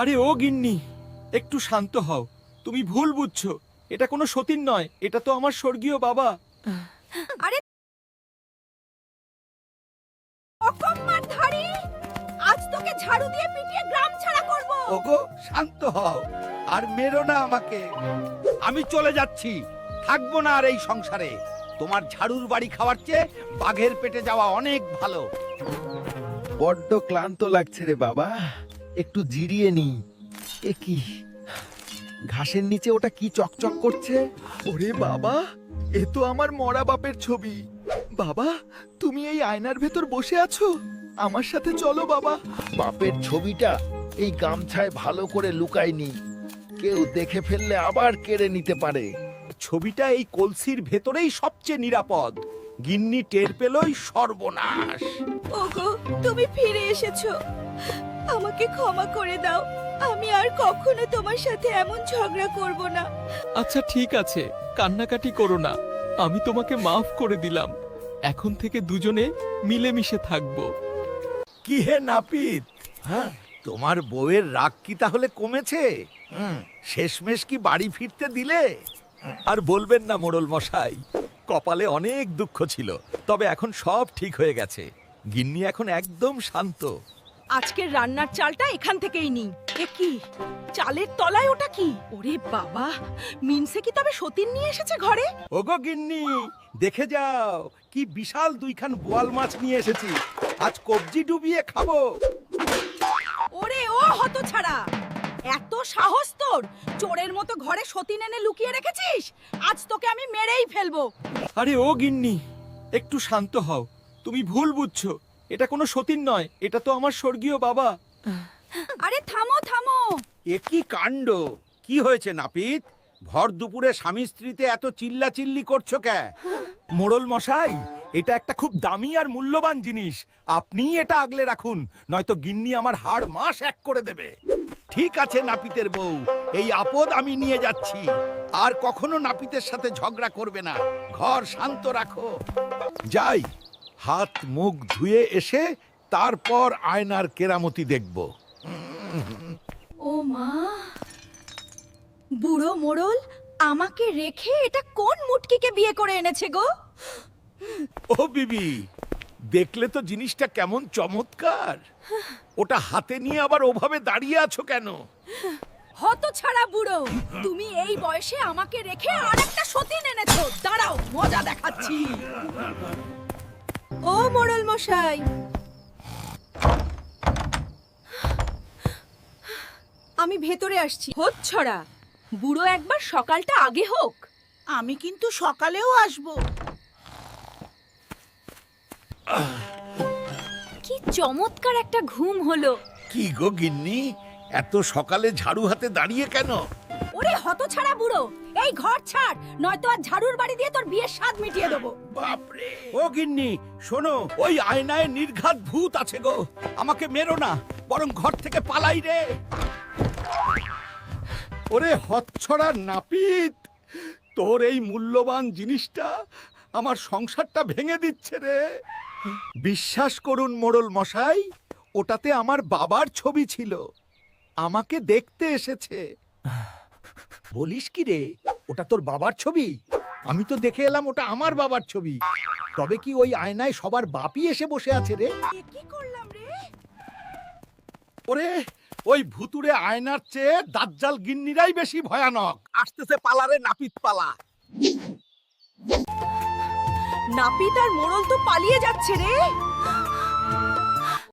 আরে ও গিন্নি, একটু শান্ত হও। তুমি ভুল বুঝছো, এটা কোনো সতীন নয়, এটা তো আমার স্বর্গীয় বাবা। আরে অকম্মার ধাড়ি, আজ তোকে ঝাড়ু দিয়ে পিটিয়ে গ্রাম ছাড়া করব। ওগো শান্ত হও, আর মেরো না আমাকে। আমি চলে যাচ্ছি, থাকবো না আর এই সংসারে। তোমার ঝাড়ুর বাড়ি খাওয়ার চেয়ে বাঘের পেটে যাওয়া অনেক ভালো। বড্ড ক্লান্ত লাগছে রে বাবা, একটু জিরিয়ে নি। এ কি, ঘাসের নিচে ওটা কি চকচক করছে? ওরে বাবা, এ তো আমার মরা বাপের ছবি। বাবা, তুমি এই আয়নার ভেতর বসে আছো? আমার সাথে চলো বাবা। বাপের ছবিটা এই গামছায় ভালো করে লুকায়নি, কেউ দেখে ফেললে আবার কেড়ে নিতে পারে। ছবিটা এই কলসির ভেতরেই সবচেয়ে নিরাপদ। গিন্নি টের পেলই সর্বনাশ। ওগো, তুমি ফিরে এসেছো, আমাকে ক্ষমা করে দাও। আমি আর কখনো তোমার সাথে এমন ঝগড়া করব না। আচ্ছা ঠিক আছে, কান্নাকাটি করো না, আমি তোমাকে মাফ করে দিলাম। এখন থেকে দুজনে মিলেমিশে থাকবো। কি হে নাপিত, হ্যাঁ, তোমার বউয়ের রাগ কি তাহলে কমেছে? শেষমেশ কি বাড়ি ফিরতে দিলে? আর বলবেন না মোড়ল মশাই, কপালে অনেক দুঃখ ছিল, তবে এখন সব ঠিক হয়ে গেছে। গিন্নি এখন একদম শান্ত। আজকের রান্নার চালটা এখান থেকেই নি। এ কি, চালের তলায় ওটা কি? ওরে বাবা, মিনসে কি তবে সতীন নিয়ে এসেছে ঘরে? ওগো গিন্নি, দেখে যাও কি বিশাল দুইখান বোয়াল মাছ নিয়ে এসেছি। আজ কবজি ডুবিয়ে খাবো। ওরে ও হতছাড়া, এত সাহস তোর! চোরের মতো ঘরে সতীন এনে লুকিয়ে রেখেছিস। আজ তোকে আমি মেরেই ফেলবো। আরে ও গিন্নি, একটু শান্ত হও। তুমি ভুল বুঝছো, এটা কোনো সতীন নয়, এটা তো আমার স্বর্গীয় বাবা। আরে থামো থামো। এ কি কাণ্ড! কি হয়েছে নাপিত? ভর দুপুরে স্বামী স্ত্রীতে এত চিল্লাচিল্লি করছো কে? মোড়ল মশাই, এটা একটা খুব দামি আর মূল্যবান জিনিস, আপনিই এটা আগলে রাখুন, নয়তো গিন্নি আমার হাড় মাস এক করে দেবে। ঠিক আছে নাপিতের বউ, এই আপদ আমি নিয়ে যাচ্ছি। আর কখনো নাপিতের সাথে ঝগড়া করবে না। ঘর শান্ত রাখো। যাই, হাত মুখ ধুয়ে এসে তারপর আয়নার কেরামতি দেখব। ও মা, বুড়ো মোড়ল আমাকে রেখে এটা কোন মুটকিকে বিয়ে করে এনেছে গো? ও বিবি, দেখলে তো জিনিসটা কেমন চমৎকার। ওটা হাতে নিয়ে আবার ওভাবে দাঁড়িয়ে আছো কেন? হতছাড়া বুড়ো, তুমি এই বয়সে আমাকে রেখে আরেকটা সতীন এনেছো। দাঁড়াও, মজা দেখাচ্ছি। ও মোড়ল মশাই, আমি ভেতরে আসছি। হতছাড়া, বুড়ো একবার সকালটা আগে হোক। আমি কিন্তু সকালেও আসবো। কি চমৎকার একটা ঘুম হলো। কি গো গিন্নি, এত সকালে ঝাড়ু হাতে দাঁড়িয়ে কেন? ওরে হতছাড়া বুড়ো, এই ঘর ছাড়, নয়তো আর ঝাড়ুর বাড়ি দিয়ে তোর বিয়ের স্বাদ মিটিয়ে দেবো। বাপরে! ও গিন্নি শোনো, ওই আয়নায় নির্ঘাত ভূত আছে গো। আমাকে মেরো না, বরং ঘর থেকে পালাই রে। ওরে হতছড়া নাপিত, তোর এই মূল্যবান জিনিসটা আমার সংসারটা ভেঙে দিচ্ছে রে। বিশ্বাস করুন মোড়ল মশাই, ওটাতে আমার বাবার ছবি ছিল, আমাকে দেখতে এসেছে। বলিস কি রে, ওটা তোর বাবার ছবি? আমি তো দেখে এলাম ওটা আমার বাবার ছবি। তবে কি ওই আয়নায় সবার বাপই এসে বসে আছে রে? এ কি করলাম রে? ওরে, ওই ভুতুরে আয়নার চেয়ে দাজ্জাল গিন্নিরাই বেশি ভয়ানক। আসতেছে পালারে নাপিত পালা। নাপিত আর মোড়ল তো পালিয়ে যাচ্ছে রে।